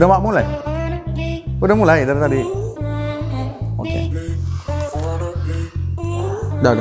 Udah mak mulai? Udah mulai dari tadi. Oke. Udah.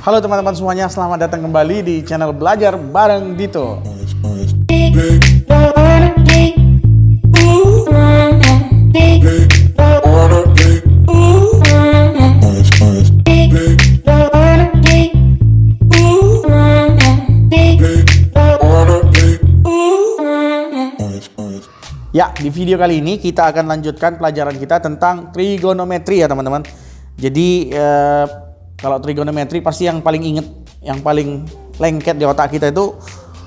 Halo teman-teman semuanya, selamat datang kembali di channel Belajar Bareng Dito. Ya, di video kali ini kita akan lanjutkan pelajaran kita tentang trigonometri ya teman-teman. Jadi kalau trigonometri pasti yang paling inget, yang paling lengket di otak kita itu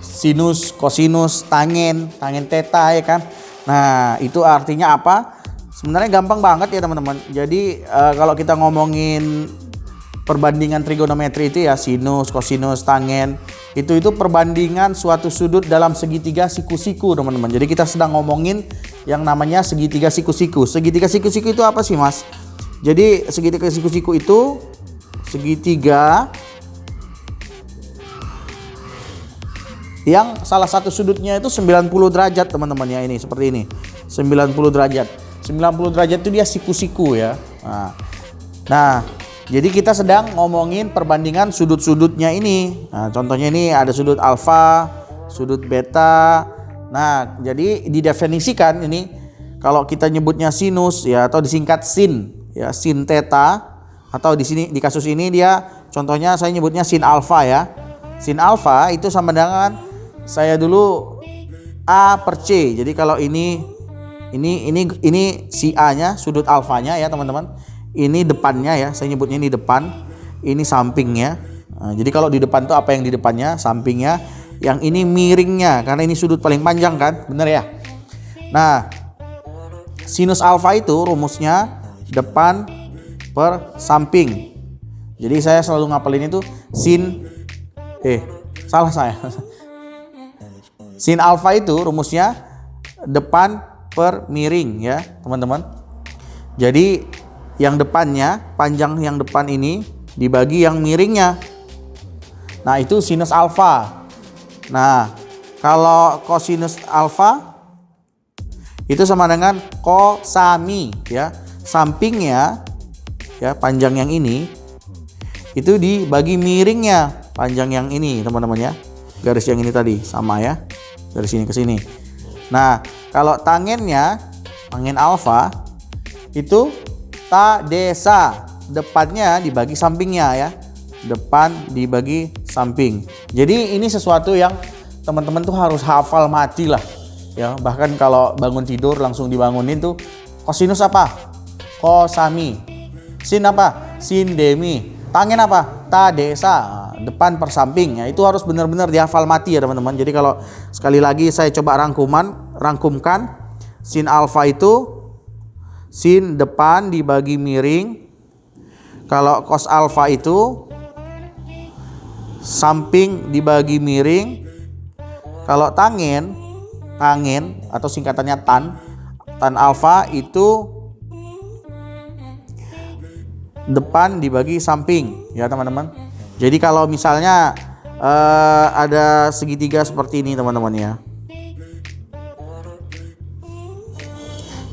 sinus, kosinus, tangen theta ya kan. Nah, itu artinya apa? Sebenarnya gampang banget ya teman-teman. Jadi kalau kita ngomongin perbandingan trigonometri itu ya sinus, kosinus, tangen itu perbandingan suatu sudut dalam segitiga siku-siku teman-teman. Jadi kita sedang ngomongin yang namanya segitiga siku-siku. Segitiga siku-siku itu apa sih mas? Jadi segitiga siku-siku itu segitiga yang salah satu sudutnya itu 90 derajat teman-teman ya, ini seperti ini 90 derajat. 90 derajat itu dia siku-siku ya. Nah, jadi kita sedang ngomongin perbandingan sudut-sudutnya ini. Nah, contohnya ini ada sudut alfa, sudut beta. Nah, jadi didefinisikan ini kalau kita nyebutnya sinus ya atau disingkat sin ya, sin theta, atau di sini di kasus ini dia contohnya saya nyebutnya sin alfa ya. Sin alfa itu sama dengan saya dulu A per C. Jadi kalau ini si A-nya, sudut alfanya ya teman-teman. Ini depannya ya, saya nyebutnya ini depan, ini sampingnya. Nah, jadi kalau di depan tuh apa yang di depannya, sampingnya, yang ini miringnya karena ini sudut paling panjang kan, bener ya. Nah, sinus alfa itu rumusnya depan per samping. Jadi saya selalu ngapalin itu salah saya. Sin alfa itu rumusnya depan per miring ya teman-teman. Jadi yang depannya, panjang yang depan ini dibagi yang miringnya. Nah, itu sinus alfa. Nah, kalau kosinus alfa itu sama dengan kosami ya. Sampingnya ya, panjang yang ini itu dibagi miringnya, panjang yang ini teman-teman ya. Garis yang ini tadi sama ya. Dari sini ke sini. Nah, kalau tangennya, tangen alfa itu desa, depannya dibagi sampingnya ya, depan dibagi samping. Jadi ini sesuatu yang teman-teman tuh harus hafal mati lah ya. Bahkan kalau bangun tidur langsung dibangunin tuh, kosinus apa? Kosami. Sin apa? Sin demi. Tangen apa? Desa, depan per samping ya. Itu harus benar-benar dihafal mati ya teman-teman. Jadi kalau sekali lagi saya coba rangkumkan, sin alfa itu sin depan dibagi miring. Kalau cos alfa itu samping dibagi miring. Kalau tangen atau singkatannya tan alfa itu depan dibagi samping ya teman-teman. Jadi kalau misalnya ada segitiga seperti ini teman-teman ya,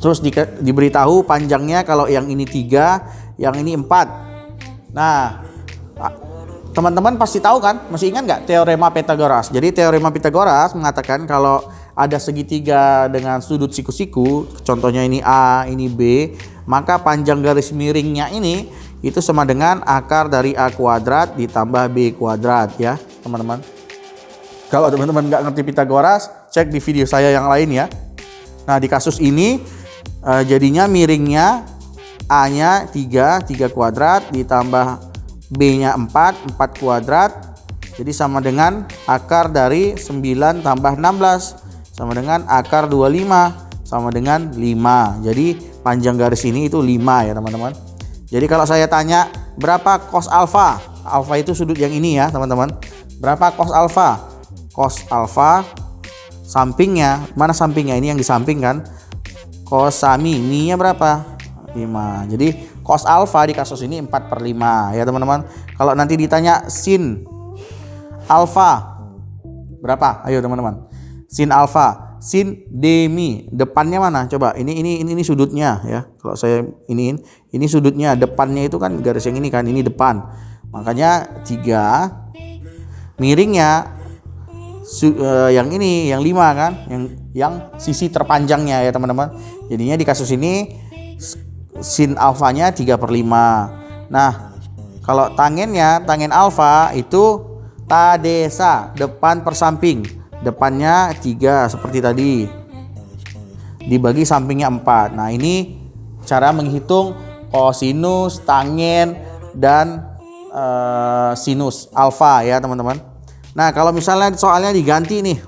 terus diberitahu panjangnya kalau yang ini 3, yang ini 4. Nah, teman-teman pasti tahu kan? Masih ingat nggak teorema Pythagoras? Jadi teorema Pythagoras mengatakan kalau ada segitiga dengan sudut siku-siku, contohnya ini A, ini B, maka panjang garis miringnya ini itu sama dengan akar dari A kuadrat ditambah B kuadrat ya teman-teman. Kalau teman-teman nggak ngerti Pythagoras, cek di video saya yang lain ya. Nah, di kasus ini jadinya miringnya A-nya 3 kuadrat ditambah B-nya 4 kuadrat. Jadi sama dengan akar dari 9 tambah 16 sama dengan akar 25 sama dengan 5. Jadi panjang garis ini itu 5 ya teman-teman. Jadi kalau saya tanya berapa cos alfa? Alfa itu sudut yang ini ya teman-teman. Berapa cos alfa? Cos alfa sampingnya, mana sampingnya? Ini yang di samping kan. Kosami, mi-nya berapa? 5. Jadi cos alfa di kasus ini 4/5 ya teman-teman. Kalau nanti ditanya sin alfa berapa? Ayo teman-teman. Sin alfa, sin demi, depannya mana? Coba, ini sudutnya ya. Kalau saya ini sudutnya, depannya itu kan garis yang ini kan, ini depan. Makanya 3, miringnya yang ini, yang 5 kan, yang sisi terpanjangnya ya teman-teman. Jadinya di kasus ini sin alfanya 3/5. Nah, kalau tangennya, tangen alfa itu tadesa, depan per samping. Depannya 3 seperti tadi, dibagi sampingnya 4. Nah, ini cara menghitung kosinus, tangen, dan sinus alfa ya teman-teman. Nah, kalau misalnya soalnya diganti nih,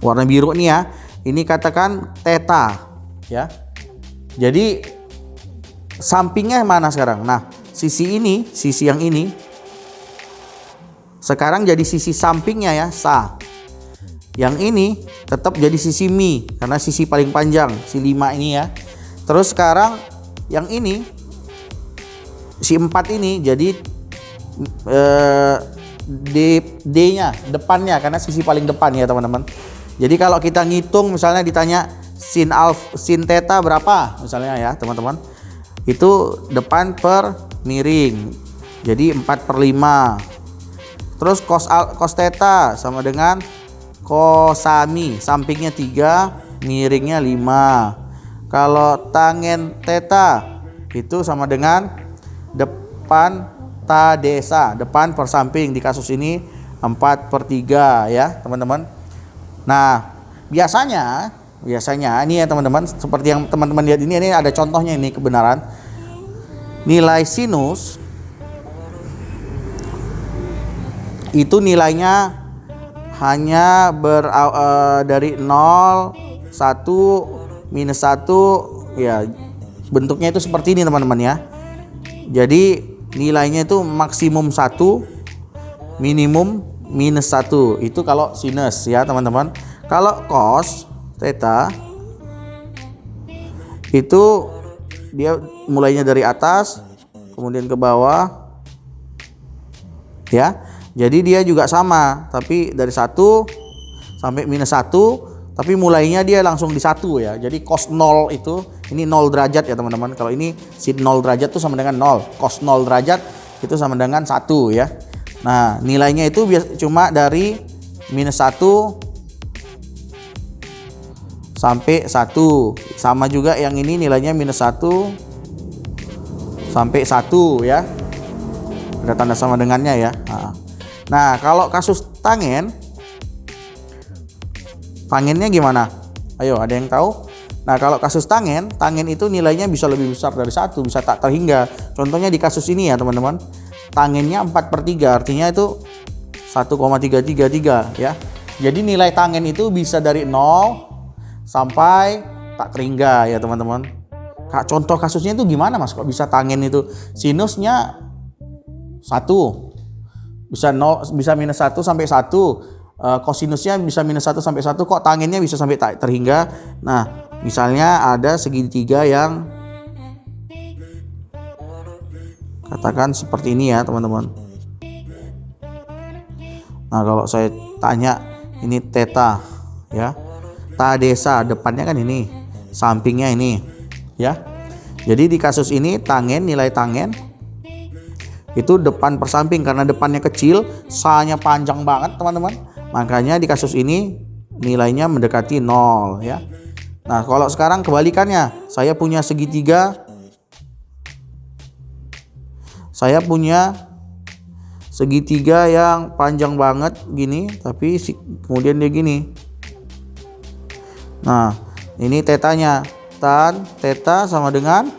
warna biru nih ya, ini katakan theta ya. Jadi sampingnya mana sekarang? Nah, sisi yang ini sekarang jadi sisi sampingnya ya, sa. Yang ini tetap jadi sisi mi karena sisi paling panjang, si 5 ini ya. Terus sekarang yang ini, si 4 ini jadi D-nya, depannya, karena sisi paling depan ya teman-teman. Jadi kalau kita ngitung, misalnya ditanya sin theta berapa misalnya ya teman-teman, itu depan per miring, jadi 4/5. Terus cos theta sama dengan cosami, sampingnya 3, miringnya 5. Kalau tangen theta itu sama dengan depan tadesa, depan per samping, di kasus ini 4/3 ya teman-teman. Nah, biasanya ini ya teman-teman, seperti yang teman-teman lihat ini ada contohnya, ini kebenaran. Nilai sinus itu nilainya hanya dari 0, 1, minus 1 ya, bentuknya itu seperti ini teman-teman ya. Jadi nilainya itu maksimum 1, minimum minus 1, itu kalau sinus ya teman-teman. Kalau cos theta itu dia mulainya dari atas kemudian ke bawah ya. Jadi dia juga sama, tapi dari 1 sampai minus 1, tapi mulainya dia langsung di 1 ya. Jadi cos 0 itu, ini 0 derajat ya teman-teman. Kalau ini sin 0 derajat itu sama dengan 0, cos 0 derajat itu sama dengan 1 ya. Nah, nilainya itu cuma dari minus 1 sampai 1. Sama juga yang ini nilainya minus 1 sampai 1 ya. Ada tanda sama dengannya ya. Nah, kalau kasus tangennya gimana? Ayo, ada yang tahu? Nah, kalau kasus tangen itu nilainya bisa lebih besar dari 1, bisa tak terhingga. Contohnya di kasus ini ya teman-teman, tangennya 4/3, artinya itu 1,333 ya. Jadi nilai tangen itu bisa dari 0 sampai tak terhingga ya teman-teman. Contoh kasusnya itu gimana mas, kok bisa tangen itu sinusnya 1, bisa 0, bisa minus 1 sampai 1, kosinusnya bisa minus 1 sampai 1, kok tangennya bisa sampai tak terhingga. Nah, misalnya ada segitiga yang katakan seperti ini ya teman-teman. Nah, kalau saya tanya ini theta ya, tadesa, depannya kan ini, sampingnya ini ya. Jadi di kasus ini nilai tangen itu depan per samping, karena depannya kecil, sa-nya panjang banget teman-teman. Makanya di kasus ini nilainya mendekati 0 ya. Nah, kalau sekarang kebalikannya, saya punya segitiga, yang panjang banget gini, tapi kemudian dia gini. Nah, ini tetanya, tan theta sama dengan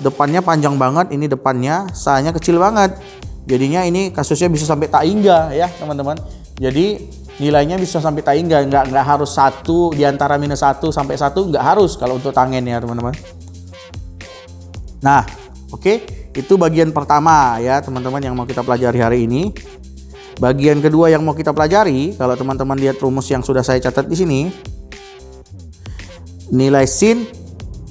depannya panjang banget, ini depannya, sa-nya kecil banget. Jadinya ini kasusnya bisa sampai tak hingga ya teman-teman. Jadi nilainya bisa sampai tak hingga, nggak harus 1 di antara minus 1 sampai 1, nggak harus kalau untuk tangen ya teman-teman. Nah, oke, itu bagian pertama ya teman-teman yang mau kita pelajari hari ini. Bagian kedua yang mau kita pelajari, kalau teman-teman lihat rumus yang sudah saya catat di sini, nilai sin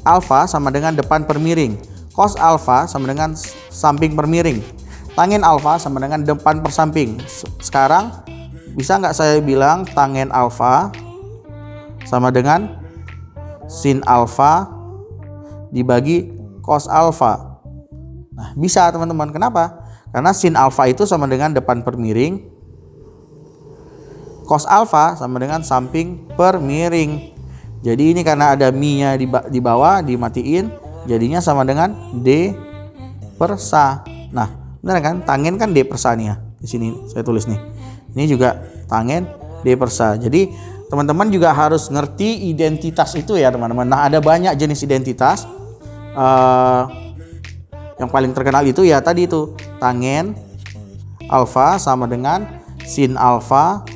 alfa sama dengan depan per miring. Cos alfa sama dengan samping per miring. Tangen alfa sama dengan depan per samping. Sekarang bisa nggak saya bilang tangen alfa sama dengan sin alfa dibagi cos alfa? Nah, bisa teman-teman. Kenapa? Karena sin alfa itu sama dengan depan per miring, cos alfa sama dengan samping per miring. Jadi ini karena ada mi-nya di bawah dimatiin, jadinya sama dengan D per sa. Nah, benar kan? Tangen kan D per sa nih ya. Di sini saya tulis nih. Ini juga tangen D per sa. Jadi teman-teman juga harus ngerti identitas itu ya teman-teman. Nah, ada banyak jenis identitas. Yang paling terkenal itu ya tadi itu tangen alfa sama dengan sin alfa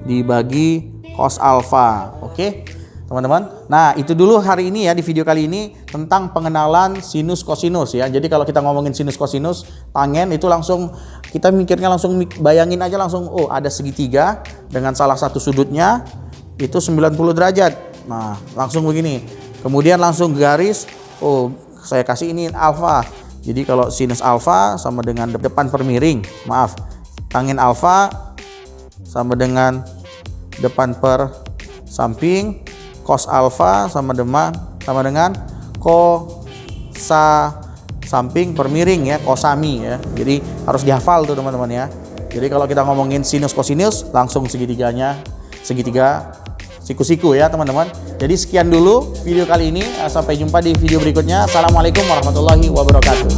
dibagi cos alfa. Oke teman-teman. Nah, itu dulu hari ini ya, di video kali ini tentang pengenalan sinus kosinus ya. Jadi kalau kita ngomongin sinus kosinus tangen itu langsung kita mikirnya, langsung bayangin aja langsung, oh ada segitiga dengan salah satu sudutnya itu 90 derajat. Nah, langsung begini. Kemudian langsung garis, oh saya kasih ini alfa. Jadi kalau sinus alfa sama dengan depan per miring, maaf, tangen alfa sama dengan depan per samping, cos alfa sama dengan kosa samping per miring ya, kosami ya. Jadi harus dihafal tuh teman-teman ya. Jadi kalau kita ngomongin sinus kosinus langsung segitiga siku-siku ya teman-teman. Jadi sekian dulu video kali ini, sampai jumpa di video berikutnya. Assalamualaikum warahmatullahi wabarakatuh.